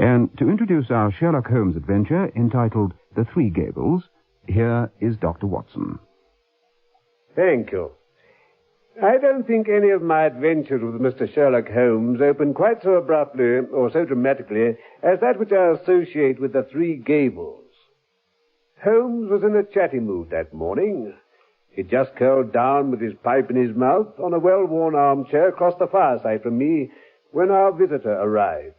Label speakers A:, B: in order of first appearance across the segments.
A: And to introduce our Sherlock Holmes adventure entitled The Three Gables, here is Dr. Watson.
B: Thank you. I don't think any of my adventures with Mr. Sherlock Holmes open quite so abruptly or so dramatically as that which I associate with the Three Gables. Holmes was in a chatty mood that morning. He'd just curled down with his pipe in his mouth on a well-worn armchair across the fireside from me when our visitor arrived.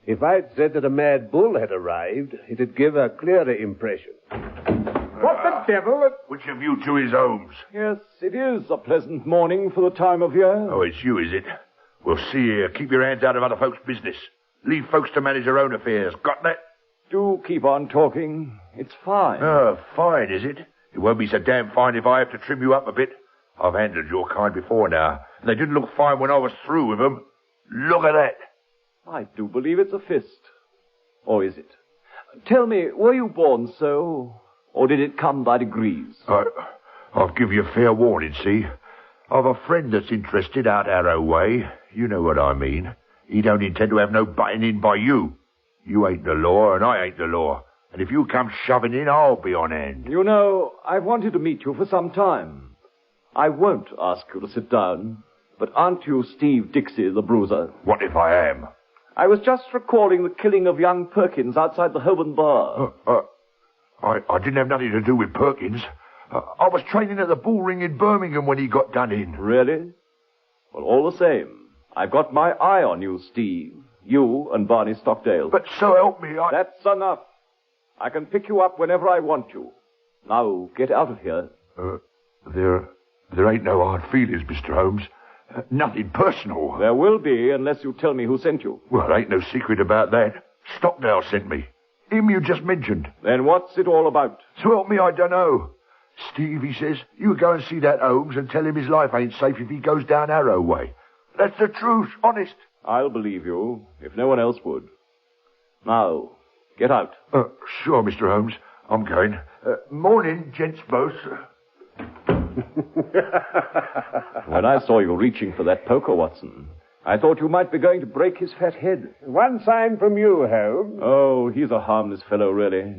B: If I'd said that a mad bull had arrived, it'd give a clearer impression.
C: What the devil? Which of you two is Holmes?
D: Yes, it is a pleasant morning for the time of year.
C: Oh, it's you, is it? Well, see here, keep your hands out of other folks' business. Leave folks to manage their own affairs. Got that?
D: Do keep on talking. It's fine.
C: Oh, fine, is it? It won't be so damn fine if I have to trim you up a bit. I've handled your kind before now, and they didn't look fine when I was through with them. Look at that.
D: I do believe it's a fist. Or is it? Tell me, were you born so, or did it come by degrees?
C: I'll give you fair warning, see? I've a friend that's interested out Arrow way. You know what I mean. He don't intend to have no butting in by you. You ain't the law, and I ain't the law. And if you come shoving in, I'll be on hand.
D: You know, I've wanted to meet you for some time. I won't ask you to sit down, but aren't you Steve Dixie, the bruiser?
C: What if I am?
D: I was just recalling the killing of young Perkins outside the Holborn bar.
C: I didn't have nothing to do with Perkins. I was training at the bull ring in Birmingham when he got done in.
D: Really? Well, all the same, I've got my eye on you, Steve. You and Barney Stockdale.
C: But so help me,
D: That's enough. I can pick you up whenever I want you. Now, get out of here.
C: There ain't no hard feelings, Mr. Holmes. Nothing personal.
D: There will be, unless you tell me who sent you.
C: Well, ain't no secret about that. Stockdale sent me. Him you just mentioned.
D: Then what's it all about?
C: So help me, I dunno. Steve, he says, you go and see that Holmes and tell him his life ain't safe if he goes down Arrow way. That's the truth, honest.
D: I'll believe you, if no one else would. Now, get out.
C: Sure, Mr. Holmes. I'm going. Morning, gents both.
D: When I saw you reaching for that poker, Watson, I thought you might be going to break his fat head.
B: One sign from you, Holmes.
D: Oh, he's a harmless fellow, really.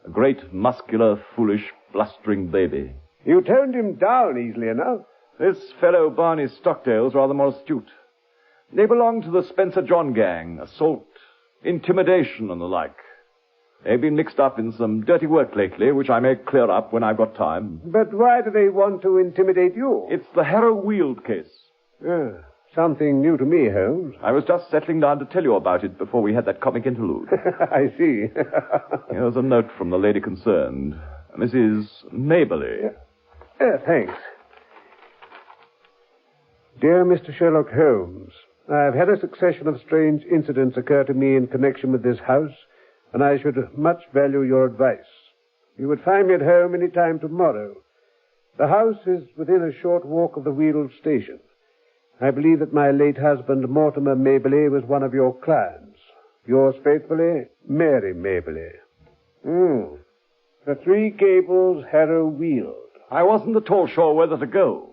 D: A great, muscular, foolish, blustering baby.
B: You toned him down easily enough.
D: This fellow Barney Stockdale's rather more astute. They belong to the Spencer John gang, assault, intimidation, and the like. They've been mixed up in some dirty work lately, which I may clear up when I've got time.
B: But why do they want to intimidate you?
D: It's the Harrow Weald case.
B: Something new to me, Holmes.
D: I was just settling down to tell you about it before we had that comic interlude.
B: I see.
D: Here's a note from the lady concerned, Mrs. Maberly.
B: Thanks. Dear Mr. Sherlock Holmes, I've had a succession of strange incidents occur to me in connection with this house, and I should much value your advice. You would find me at home any time tomorrow. The house is within a short walk of the Weald station. I believe that my late husband, Mortimer Maberly, was one of your clients. Yours faithfully, Mary Maberly. The Three Gables, Harrow Weald.
D: I wasn't at all sure whether to go.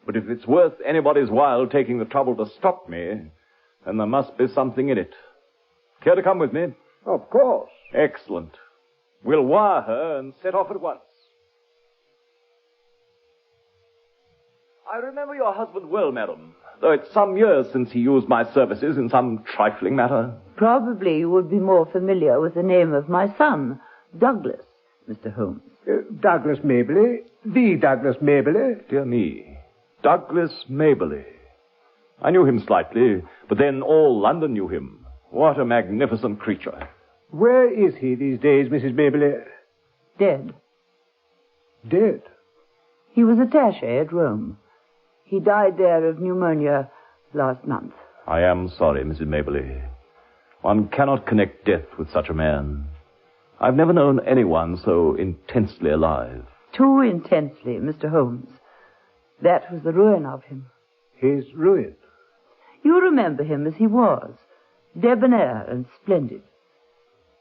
D: But if it's worth anybody's while taking the trouble to stop me, then there must be something in it. Care to come with me?
B: Of course.
D: Excellent. We'll wire her and set off at once. I remember your husband well, madam, though it's some years since he used my services in some trifling matter.
E: Probably you would be more familiar with the name of my son, Douglas, Mr. Holmes.
B: Douglas Maberly? The Douglas Maberly?
D: Dear me. Douglas Maberly. I knew him slightly, but then all London knew him. What a magnificent creature.
B: Where is he these days, Mrs. Maberly?
E: Dead.
B: Dead?
E: He was attaché at Rome. He died there of pneumonia last month.
D: I am sorry, Mrs. Maberly. One cannot connect death with such a man. I've never known anyone so intensely alive.
E: Too intensely, Mr. Holmes. That was the ruin of him.
B: His ruin?
E: You remember him as he was, debonair and splendid.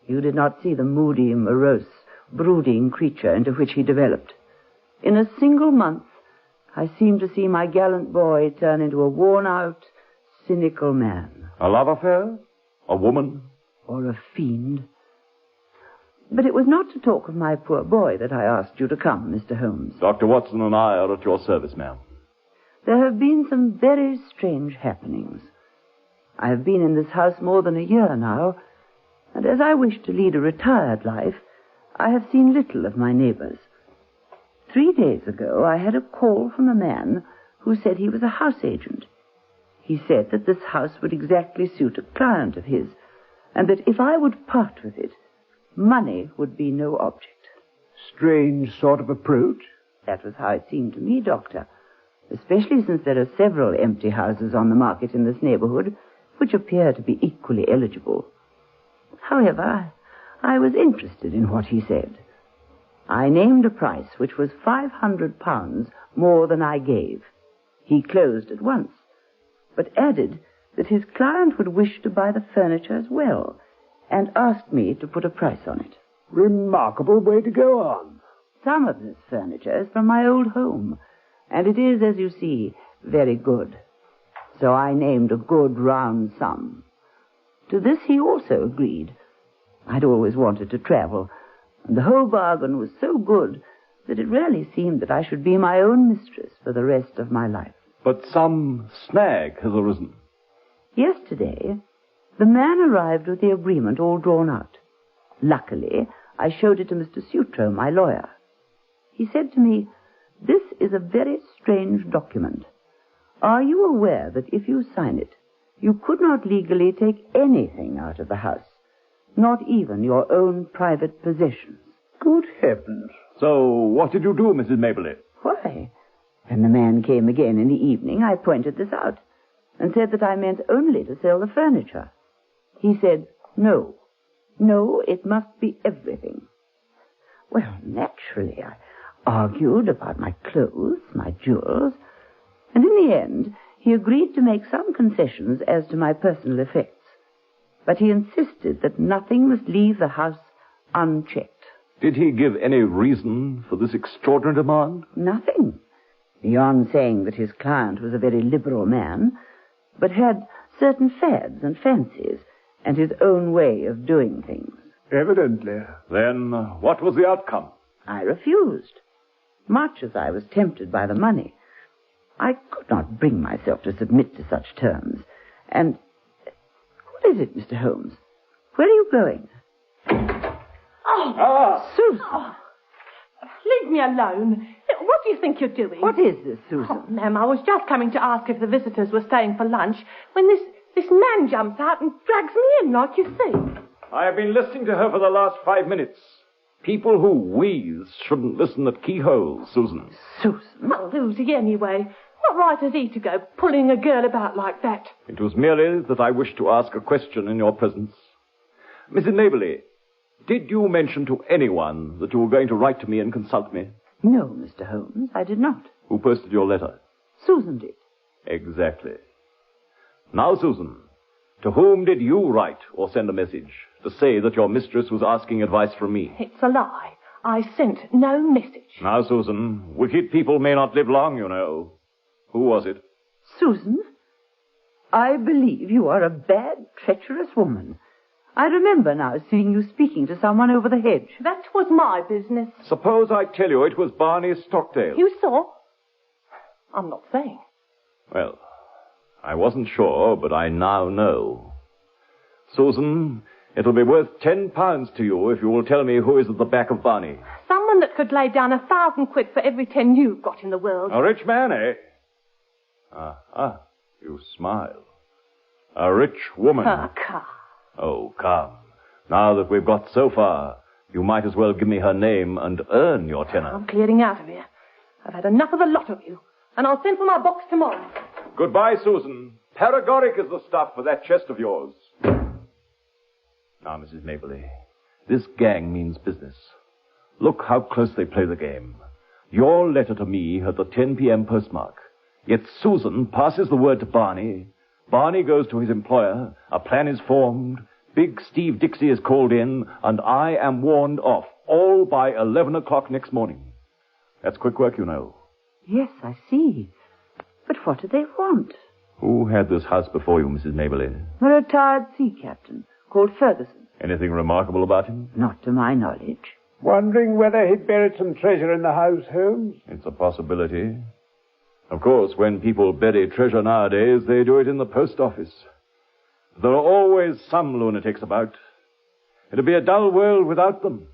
E: You did not see the moody, morose, brooding creature into which he developed. In a single month, I seemed to see my gallant boy turn into a worn-out, cynical man.
D: A love affair? A woman?
E: or a fiend. But it was not to talk of my poor boy that I asked you to come, Mr. Holmes.
D: Dr. Watson and I are at your service, ma'am.
E: There have been some very strange happenings. I have been in this house more than a year now, and as I wish to lead a retired life, I have seen little of my neighbors. 3 days ago, I had a call from a man who said he was a house agent. He said that this house would exactly suit a client of his, and that if I would part with it, money would be no object.
B: Strange sort of approach.
E: That was how it seemed to me, Doctor, especially since there are several empty houses on the market in this neighborhood which appear to be equally eligible. However, I was interested in what he said. I named a price which was £500 more than I gave. He closed at once, but added that his client would wish to buy the furniture as well, and asked me to put a price on it.
B: Remarkable way to go on.
E: Some of this furniture is from my old home, and it is, as you see, very good. So I named a good round sum. To this he also agreed. I'd always wanted to travel, and the whole bargain was so good that it really seemed that I should be my own mistress for the rest of my life.
D: But some snag has arisen.
E: Yesterday, the man arrived with the agreement all drawn out. Luckily, I showed it to Mr. Sutro, my lawyer. He said to me, "This is a very strange document. Are you aware that if you sign it, you could not legally take anything out of the house, not even your own private possessions?"
B: Good heavens.
D: So, what did you do, Mrs. Mabley?
E: Why, when the man came again in the evening, I pointed this out, and said that I meant only to sell the furniture. He said, no, it must be everything. Well, naturally, I argued about my clothes, my jewels, and in the end, he agreed to make some concessions as to my personal effects. But he insisted that nothing must leave the house unchecked.
D: Did he give any reason for this extraordinary demand?
E: Nothing, beyond saying that his client was a very liberal man, but had certain fads and fancies, and his own way of doing things.
B: Evidently.
D: Then, what was the outcome?
E: I refused, much as I was tempted by the money. I could not bring myself to submit to such terms. And what is it, Mr. Holmes? Where are you going? Susan!
F: Oh, leave me alone. What do you think you're doing?
E: What is this, Susan?
F: Oh, ma'am, I was just coming to ask if the visitors were staying for lunch when this man jumps out and drags me in, like you see.
D: I have been listening to her for the last 5 minutes. People who wheeze shouldn't listen at keyholes, Susan.
E: Susan?
F: Well, who's he anyway? What right has he to go pulling a girl about like that?
D: It was merely that I wished to ask a question in your presence. Mrs. Mabley, did you mention to anyone that you were going to write to me and consult me?
E: No, Mr. Holmes, I did not.
D: Who posted your letter?
E: Susan did.
D: Exactly. Now, Susan, to whom did you write or send a message to say that your mistress was asking advice from me?
F: It's a lie. I sent no message.
D: Now, Susan, wicked people may not live long, you know. Who was it?
E: Susan, I believe you are a bad, treacherous woman. I remember now seeing you speaking to someone over the hedge.
F: That was my business.
D: Suppose I tell you it was Barney Stockdale.
F: You saw? I'm not saying.
D: Well, I wasn't sure, but I now know. Susan, it'll be worth £10 to you if you will tell me who is at the back of Barney.
F: Someone that could lay down 1,000 quid for every 10 you've got in the world.
D: A rich man, eh? You smile. A rich woman.
F: Come.
D: Oh, come. Now that we've got so far, you might as well give me her name and earn your tenner.
F: I'm clearing out of here. I've had enough of the lot of you, and I'll send for my box tomorrow.
D: Goodbye, Susan. Paregoric is the stuff for that chest of yours. Now, Mrs. Mabley, this gang means business. Look how close they play the game. Your letter to me had the 10 p.m. postmark. Yet Susan passes the word to Barney. Barney goes to his employer. A plan is formed. Big Steve Dixie is called in, and I am warned off, all by 11 o'clock next morning. That's quick work, you know.
E: Yes, I see. But what do they want?
D: Who had this house before you, Mrs. Mabley?
E: A retired sea captain called Ferguson.
D: Anything remarkable about him?
E: Not to my knowledge.
B: Wondering whether he'd buried some treasure in the house, Holmes?
D: It's a possibility. Of course, when people bury treasure nowadays, they do it in the post office. There are always some lunatics about. It'd be a dull world without them.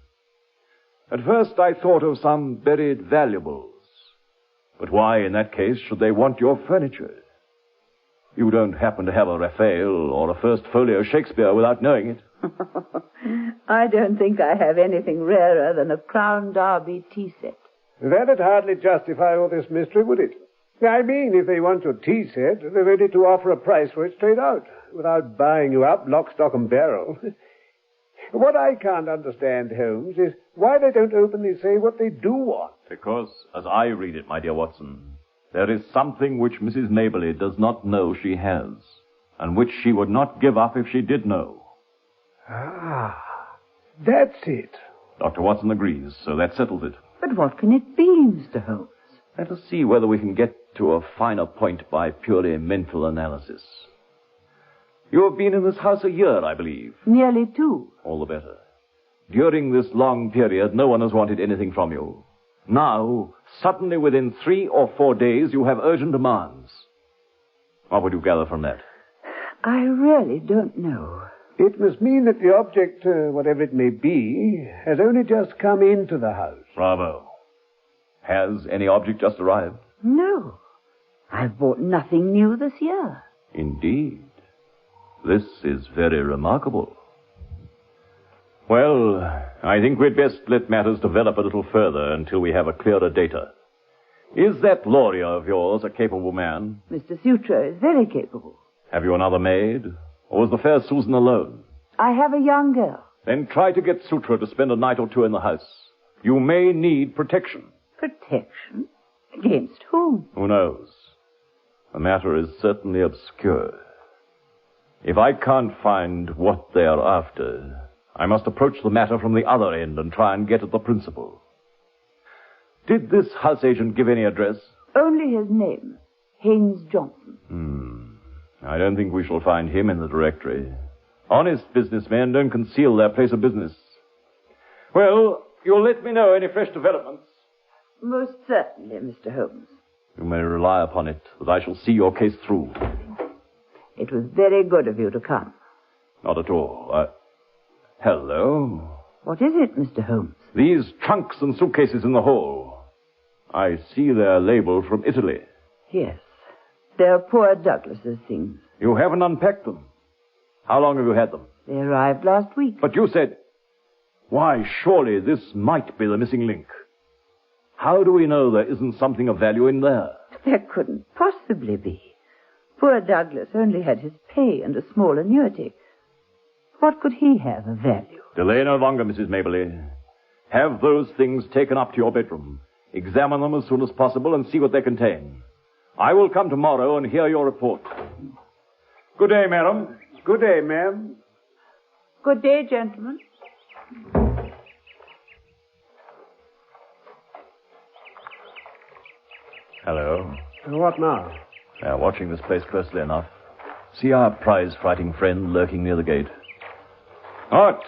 D: At first I thought of some buried valuables. But why, in that case, should they want your furniture? You don't happen to have a Raphael or a First Folio Shakespeare without knowing it.
E: I don't think I have anything rarer than a Crown Derby tea set.
B: That'd hardly justify all this mystery, would it? I mean, if they want your tea set, they're ready to offer a price for it straight out, without buying you up lock, stock, and barrel. What I can't understand, Holmes, is why they don't openly say what they do want.
D: Because, as I read it, my dear Watson, there is something which Mrs. Mabley does not know she has, and which she would not give up if she did know.
B: Ah, that's it.
D: Dr. Watson agrees, so that settles it.
E: But what can it be, Mr. Holmes?
D: Let us see whether we can get to a finer point by purely mental analysis. You have been in this house a year, I believe.
E: Nearly 2.
D: All the better. During this long period, no one has wanted anything from you. Now, suddenly within 3 or 4 days, you have urgent demands. What would you gather from that?
E: I really don't know.
B: It must mean that the object, whatever it may be, has only just come into the house.
D: Bravo. Has any object just arrived?
E: No. I've bought nothing new this year.
D: Indeed. This is very remarkable. Well, I think we'd best let matters develop a little further until we have a clearer data. Is that lawyer of yours a capable man?
E: Mr. Sutro is very capable.
D: Have you another maid? Or is the fair Susan alone?
E: I have a young girl.
D: Then try to get Sutro to spend a night or 2 in the house. You may need protection.
E: Protection? Against whom?
D: Who knows? The matter is certainly obscure. If I can't find what they are after, I must approach the matter from the other end and try and get at the principle. Did this house agent give any address?
E: Only his name, Haynes Johnson.
D: I don't think we shall find him in the directory. Honest businessmen don't conceal their place of business. Well, you'll let me know any fresh developments.
E: Most certainly, Mr. Holmes.
D: You may rely upon it that I shall see your case through.
E: It was very good of you to come.
D: Not at all. Hello?
E: What is it, Mr. Holmes?
D: These trunks and suitcases in the hall. I see they're labeled from Italy.
E: Yes. They're poor Douglas's things.
D: You haven't unpacked them. How long have you had them?
E: They arrived last week.
D: But you said... Why, surely this might be the missing link. How do we know there isn't something of value in there?
E: There couldn't possibly be. Poor Douglas only had his pay and a small annuity. What could he have of value?
D: Delay no longer, Mrs. Mabley. Have those things taken up to your bedroom. Examine them as soon as possible and see what they contain. I will come tomorrow and hear your report. Good day, madam.
B: Good day, ma'am.
E: Good day, gentlemen.
D: Hello.
B: What now?
D: They're watching this place closely enough. See our prize-fighting friend lurking near the gate. What?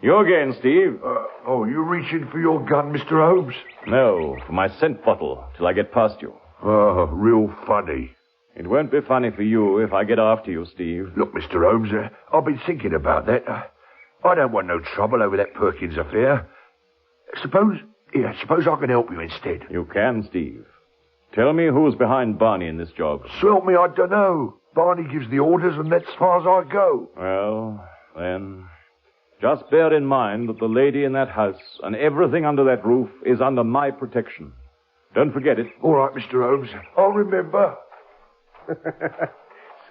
D: You again, Steve?
C: You reaching for your gun, Mr. Holmes?
D: No, for my scent bottle, till I get past you.
C: Oh, real funny.
D: It won't be funny for you if I get after you, Steve.
C: Look, Mr. Holmes, I've been thinking about that. I don't want no trouble over that Perkins affair. Suppose I can help you instead.
D: You can, Steve. Tell me who's behind Barney in this job.
C: Swell me, I don't know. Barney gives the orders, and that's as far as I go.
D: Well, then, just bear in mind that the lady in that house and everything under that roof is under my protection. Don't forget it.
C: All right, Mr. Holmes. I'll remember.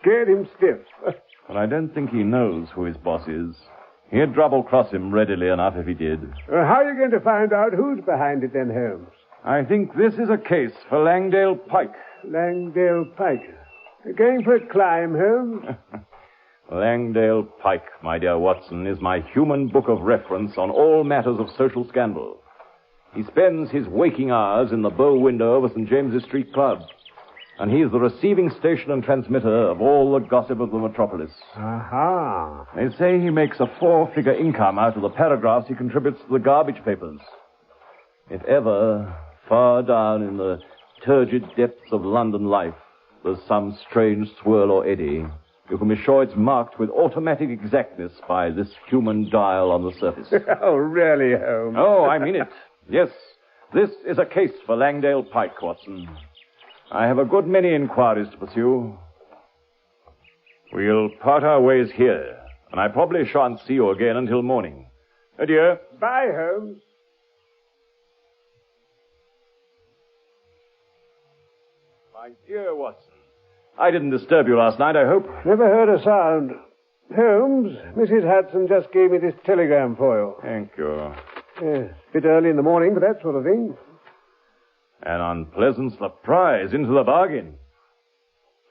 B: Scared him stiff.
D: But I don't think he knows who his boss is. He'd double-cross him readily enough if he did.
B: How are you going to find out who's behind it then, Holmes?
D: I think this is a case for Langdale Pike.
B: Langdale Pike. Going for a climb, Holmes?
D: Langdale Pike, my dear Watson, is my human book of reference on all matters of social scandal. He spends his waking hours in the bow window of a St. James's Street club. And he's the receiving station and transmitter of all the gossip of the metropolis.
B: Aha.
D: They say he makes a 4-figure income out of the paragraphs he contributes to the garbage papers. If ever, far down in the turgid depths of London life, there's some strange swirl or eddy, you can be sure it's marked with automatic exactness by this human dial on the surface.
B: Oh, really, Holmes?
D: Oh, I mean it. Yes, this is a case for Langdale Pike, Watson. I have a good many inquiries to pursue. We'll part our ways here, and I probably shan't see you again until morning. Adieu.
B: Bye, Holmes.
D: My dear Watson, I didn't disturb you last night, I hope.
B: Never heard a sound. Holmes, Mrs. Hudson just gave me this telegram for you.
D: Thank you.
B: Yes, a bit early in the morning for that sort of thing.
D: An unpleasant surprise into the bargain.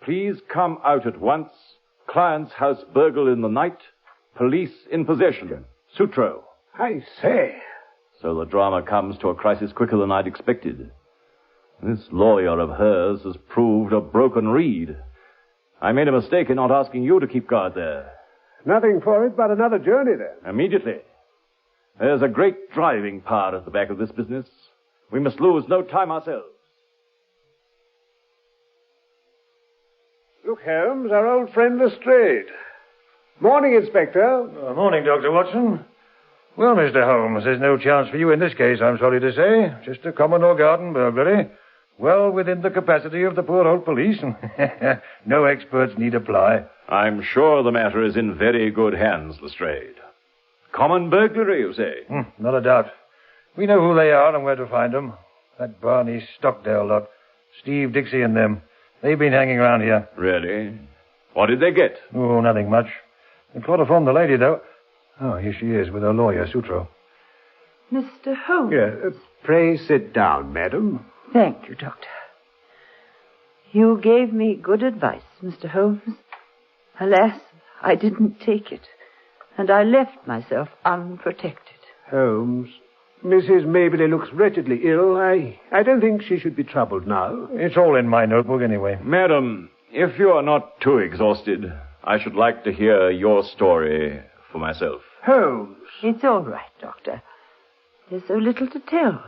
D: Please come out at once. Client's house burgled in the night. Police in possession. Sutro.
B: I say.
D: So the drama comes to a crisis quicker than I'd expected. This lawyer of hers has proved a broken reed. I made a mistake in not asking you to keep guard there.
B: Nothing for it but another journey, then.
D: Immediately. There's a great driving power at the back of this business. We must lose no time ourselves.
B: Look, Holmes, our old friend Lestrade. Morning, Inspector.
G: Morning, Dr. Watson. Well, Mr. Holmes, there's no chance for you in this case, I'm sorry to say. Just a common or garden burglary. Well within the capacity of the poor old police. No experts need apply.
D: I'm sure the matter is in very good hands, Lestrade. Common burglary, you say?
G: Not a doubt. We know who they are and where to find them. That Barney Stockdale lot. Steve Dixie and them. They've been hanging around here.
D: Really? What did they get?
G: Oh, nothing much. They chloroformed the lady, though. Oh, here she is with her lawyer, Sutro.
E: Mr. Holmes.
B: Yes, pray sit down, madam.
E: Thank you, Doctor. You gave me good advice, Mr. Holmes. Alas, I didn't take it, and I left myself unprotected.
B: Holmes, Mrs. Maberly looks wretchedly ill. I don't think she should be troubled now.
G: It's all in my notebook anyway.
D: Madam, if you are not too exhausted, I should like to hear your story for myself.
B: Holmes.
E: It's all right, Doctor. There's so little to tell.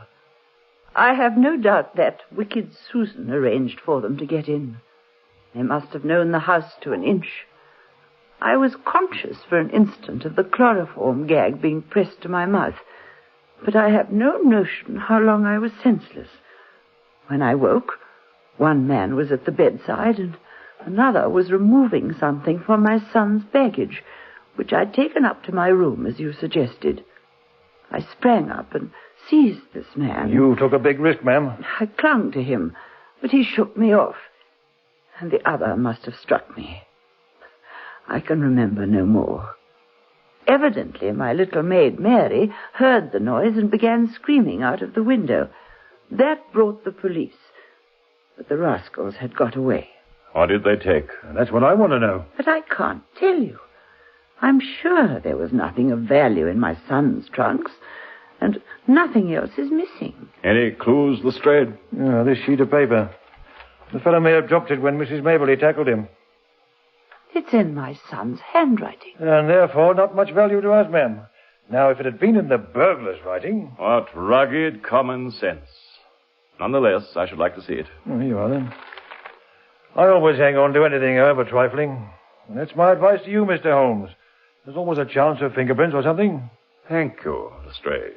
E: I have no doubt that wicked Susan arranged for them to get in. They must have known the house to an inch. I was conscious for an instant of the chloroform gag being pressed to my mouth, but I have no notion how long I was senseless. When I woke, one man was at the bedside and another was removing something from my son's baggage, which I'd taken up to my room, as you suggested. I sprang up and seized this man.
G: You took a big risk, ma'am.
E: I clung to him, but he shook me off, and the other must have struck me. I can remember no more. Evidently, my little maid, Mary, heard the noise and began screaming out of the window. That brought the police, but the rascals had got away.
D: What did they take?
G: That's what I want to know.
E: But I can't tell you. I'm sure there was nothing of value in my son's trunks, and nothing else is missing.
D: Any clues, Lestrade?
G: This sheet of paper. The fellow may have dropped it when Mrs. Maberly tackled him.
E: It's in my son's handwriting.
G: And therefore not much value to us, ma'am. Now, if it had been in the burglar's writing...
D: What rugged common sense. Nonetheless, I should like to see it.
G: Here you are, then. I always hang on to anything, however trifling. And that's my advice to you, Mr. Holmes. There's always a chance of fingerprints or something.
D: Thank you, Lestrade.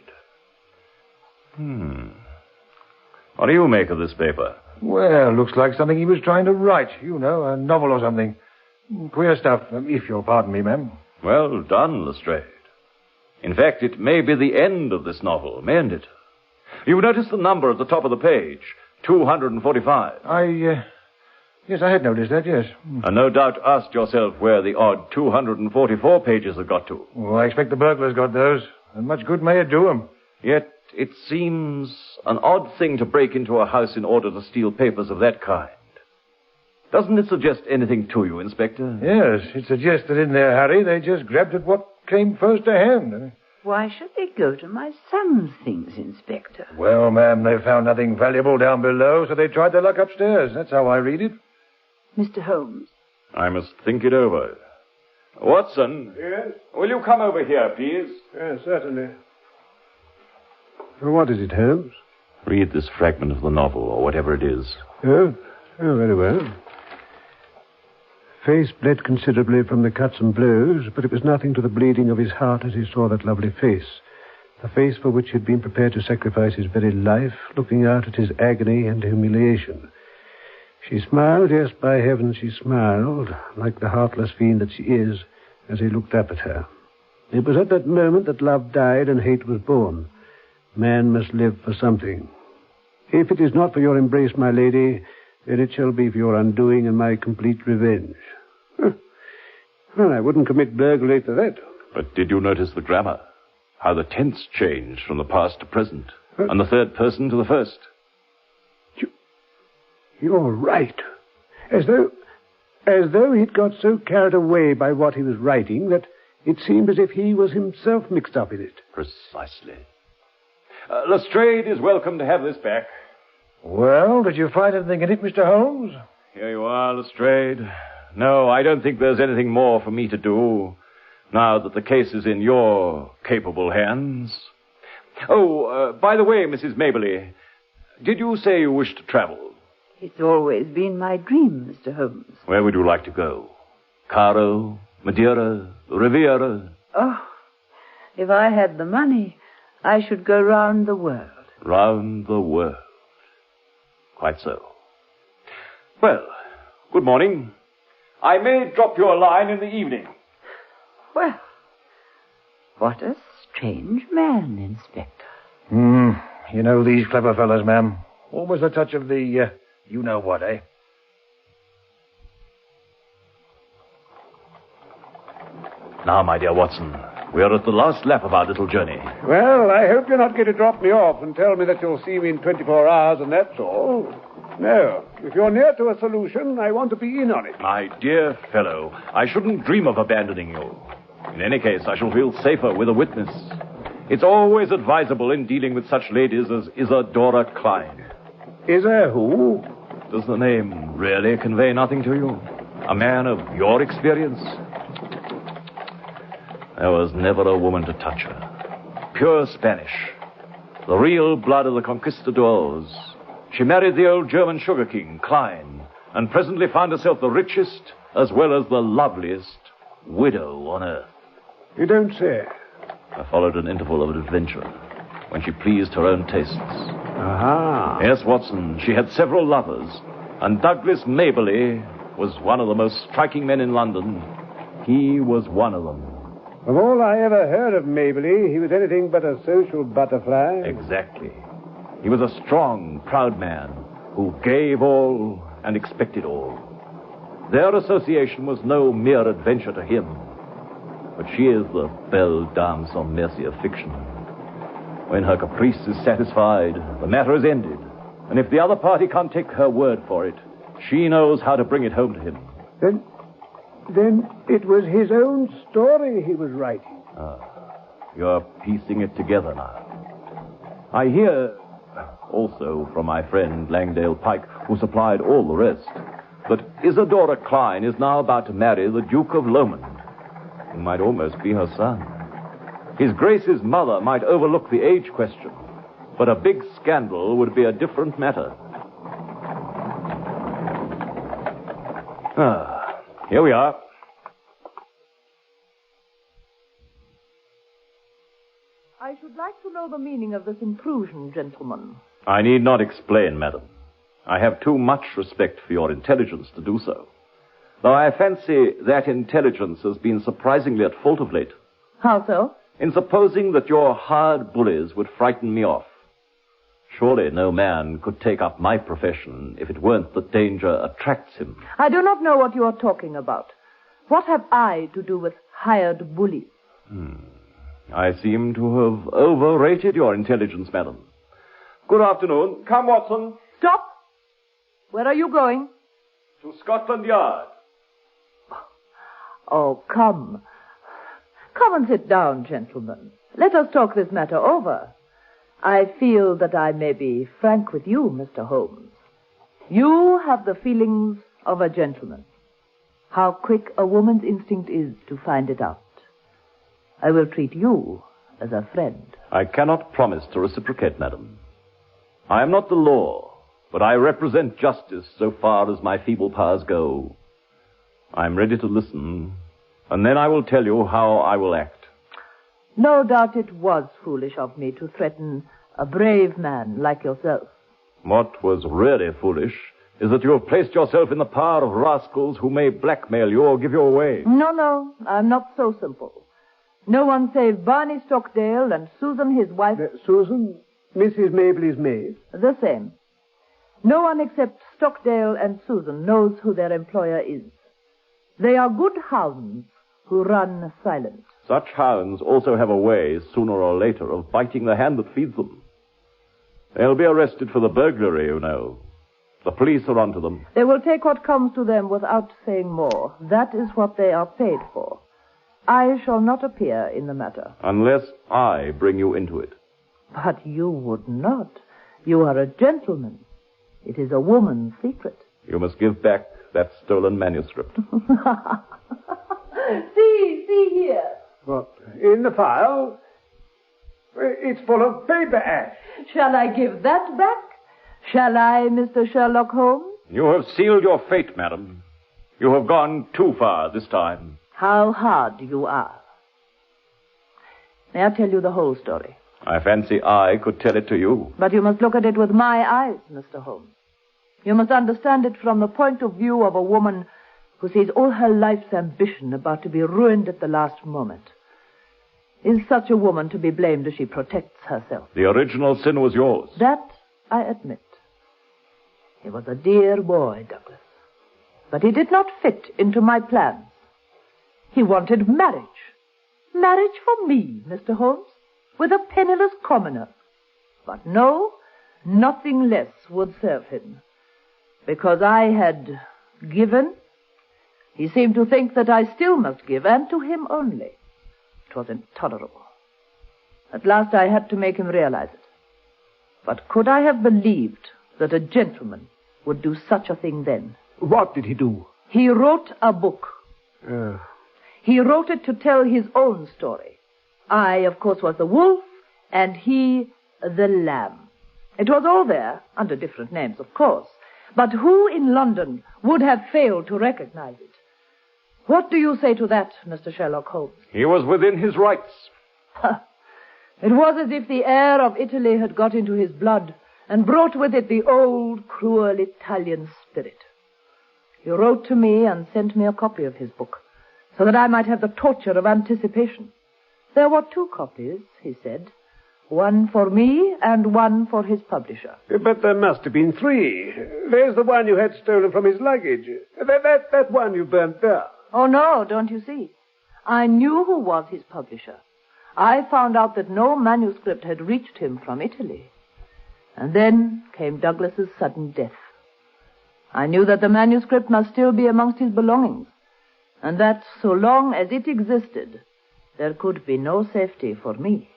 D: What do you make of this paper?
G: Well, looks like something he was trying to write. You know, a novel or something. Queer stuff, if you'll pardon me, ma'am.
D: Well done, Lestrade. In fact, it may be the end of this novel, mayn't it? You notice the number at the top of the page, 245.
G: Yes, I had noticed that, yes.
D: And no doubt asked yourself where the odd 244 pages have got to.
G: Well, I expect the burglars got those, and much good may it do them.
D: Yet it seems an odd thing to break into a house in order to steal papers of that kind. Doesn't it suggest anything to you, Inspector?
G: Yes, it suggests that in their hurry they just grabbed at what came first to hand.
E: Why should they go to my son's things, Inspector?
G: Well, ma'am, they found nothing valuable down below, so they tried their luck upstairs. That's how I read it.
E: Mr. Holmes?
D: I must think it over. Watson?
B: Yes?
D: Will you come over here, please?
B: Yes, certainly. Well, what is it, Holmes?
D: Read this fragment of the novel, or whatever it is.
B: Oh, very well. Face bled considerably from the cuts and blows, but it was nothing to the bleeding of his heart as he saw that lovely face. The face for which he had been prepared to sacrifice his very life, looking out at his agony and humiliation. She smiled, yes, by heaven, she smiled, like the heartless fiend that she is, as he looked up at her. It was at that moment that love died and hate was born. Man must live for something. If it is not for your embrace, my lady, then it shall be for your undoing and my complete revenge. Well, I wouldn't commit burglary for that.
D: But did you notice the grammar? How the tense changed from the past to present, and the third person to the first?
B: You're right. As though he'd got so carried away by what he was writing that it seemed as if he was himself mixed up in it.
D: Precisely. Lestrade is welcome to have this back.
G: Well, did you find anything in it, Mr. Holmes?
D: Here you are, Lestrade. No, I don't think there's anything more for me to do, now that the case is in your capable hands. Oh, by the way, Mrs. Mabley, did you say you wish to travel?
E: It's always been my dream, Mr. Holmes.
D: Where would you like to go? Cairo, Madeira, Riviera?
E: Oh, if I had the money, I should go round the world.
D: Round the world. Quite so. Well, good morning. I may drop you a line in the evening.
E: Well, what a strange man, Inspector.
G: You know these clever fellows, ma'am. Always a touch of the, you-know-what, eh?
D: Now, my dear Watson, we are at the last lap of our little journey.
B: Well, I hope you're not going to drop me off and tell me that you'll see me in 24 hours and that's all. No. If you're near to a solution, I want to be in on it.
D: My dear fellow, I shouldn't dream of abandoning you. In any case, I shall feel safer with a witness. It's always advisable in dealing with such ladies as Isadora Klein.
B: Who?
D: Does the name really convey nothing to you? A man of your experience? There was never a woman to touch her. Pure Spanish. The real blood of the conquistadors. She married the old German sugar king, Klein, and presently found herself the richest as well as the loveliest widow on earth.
B: You don't say.
D: I followed an interval of adventure when she pleased her own tastes.
B: Aha.
D: Yes, Watson, she had several lovers, and Douglas Mabley was one of the most striking men in London. He was one of them.
B: Of all I ever heard of Mabley, he was anything but a social butterfly.
D: Exactly. He was a strong, proud man who gave all and expected all. Their association was no mere adventure to him, but she is the belle dame sans merci of fiction. When her caprice is satisfied, the matter is ended, and if the other party can't take her word for it, she knows how to bring it home to him.
B: Then it was his own story he was writing.
D: You're piecing it together now. I hear also from my friend Langdale Pike, who supplied all the rest, that Isadora Klein is now about to marry the Duke of Lomond, who might almost be her son. His Grace's mother might overlook the age question, but a big scandal would be a different matter. Here we are.
F: I should like to know the meaning of this intrusion, gentlemen.
D: I need not explain, madam. I have too much respect for your intelligence to do so. Though I fancy that intelligence has been surprisingly at fault of late.
F: How so?
D: In supposing that your hard bullies would frighten me off. Surely no man could take up my profession if it weren't that danger attracts him.
F: I do not know what you are talking about. What have I to do with hired bullies?
D: I seem to have overrated your intelligence, madam. Good afternoon. Come, Watson.
F: Stop! Where are you going?
D: To Scotland Yard.
F: Oh, come. Come and sit down, gentlemen.
H: Let us talk this matter over. I feel that I may be frank with you, Mr. Holmes. You have the feelings of a gentleman. How quick a woman's instinct is to find it out. I will treat you as a friend.
D: I cannot promise to reciprocate, madam. I am not the law, but I represent justice so far as my feeble powers go. I am ready to listen, and then I will tell you how I will act.
H: No doubt it was foolish of me to threaten a brave man like yourself.
D: What was really foolish is that you have placed yourself in the power of rascals who may blackmail you or give you away.
H: No, I'm not so simple. No one save Barney Stockdale and Susan, his wife.
B: Susan? Mrs. Mabley's maid?
H: The same. No one except Stockdale and Susan knows who their employer is. They are good hounds who run silent.
D: Such hounds also have a way, sooner or later, of biting the hand that feeds them. They'll be arrested for the burglary, you know. The police are onto them.
H: They will take what comes to them without saying more. That is what they are paid for. I shall not appear in the matter.
D: Unless I bring you into it.
H: But you would not. You are a gentleman. It is a woman's secret.
D: You must give back that stolen manuscript.
H: See here.
B: What? In the file? It's full of paper ash.
H: Shall I give that back? Shall I, Mr. Sherlock Holmes?
D: You have sealed your fate, madam. You have gone too far this time.
H: How hard you are. May I tell you the whole story?
D: I fancy I could tell it to you.
H: But you must look at it with my eyes, Mr. Holmes. You must understand it from the point of view of a woman who sees all her life's ambition about to be ruined at the last moment. Is such a woman to be blamed as she protects herself?
D: The original sin was yours.
H: That I admit. He was a dear boy, Douglas. But he did not fit into my plans. He wanted marriage. Marriage for me, Mr. Holmes, with a penniless commoner. But no, nothing less would serve him. Because I had given, he seemed to think that I still must give, and to him only. It was intolerable. At last I had to make him realize it. But could I have believed that a gentleman would do such a thing then?
B: What did he do?
H: He wrote a book. He wrote it to tell his own story. I, of course, was the wolf, and he the lamb. It was all there, under different names, of course. But who in London would have failed to recognize it? What do you say to that, Mr. Sherlock Holmes?
D: He was within his rights.
H: It was as if the air of Italy had got into his blood and brought with it the old, cruel Italian spirit. He wrote to me and sent me a copy of his book, so that I might have the torture of anticipation. There were 2 copies, he said, one for me and one for his publisher.
B: But there must have been 3. There's the one you had stolen from his luggage. That one you burnt down.
H: Oh, no, don't you see? I knew who was his publisher. I found out that no manuscript had reached him from Italy. And then came Douglas's sudden death. I knew that the manuscript must still be amongst his belongings, and that so long as it existed, there could be no safety for me.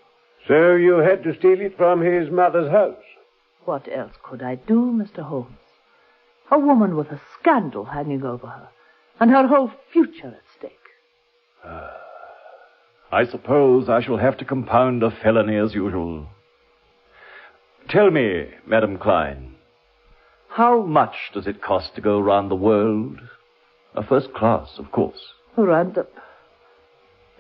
B: So you had to steal it from his mother's house?
H: What else could I do, Mr. Holmes? A woman with a scandal hanging over her, and her whole future at stake.
D: I suppose I shall have to compound a felony as usual. Tell me, Madam Klein, how much does it cost to go round the world? A first class, of course.
H: Random.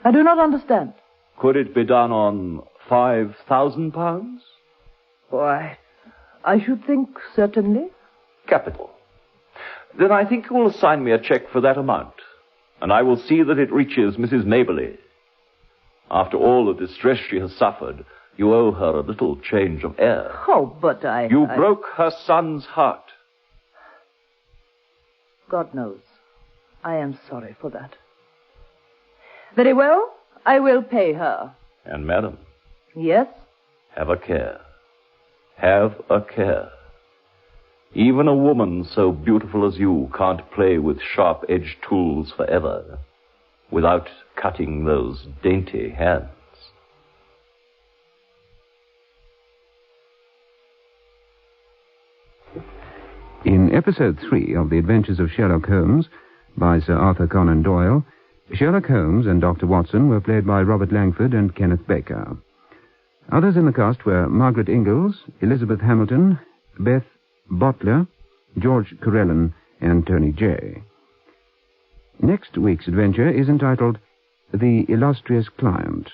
H: I do not understand.
D: Could it be done on £5,000?
H: Why, I should think certainly.
D: Capital. Then I think you will sign me a cheque for that amount, and I will see that it reaches Mrs. Mabley. After all the distress she has suffered, you owe her a little change of air.
H: Oh, but
D: You broke her son's heart.
H: God knows. I am sorry for that. Very well, I will pay her.
D: And, madam?
H: Yes?
D: Have a care. Have a care. Even a woman so beautiful as you can't play with sharp-edged tools forever without cutting those dainty hands.
A: In Episode 3 of The Adventures of Sherlock Holmes by Sir Arthur Conan Doyle, Sherlock Holmes and Dr. Watson were played by Robert Langford and Kenneth Baker. Others in the cast were Margaret Ingalls, Elizabeth Hamilton, Beth Bottler, George Corellin, and Tony Jay. Next week's adventure is entitled The Illustrious Client.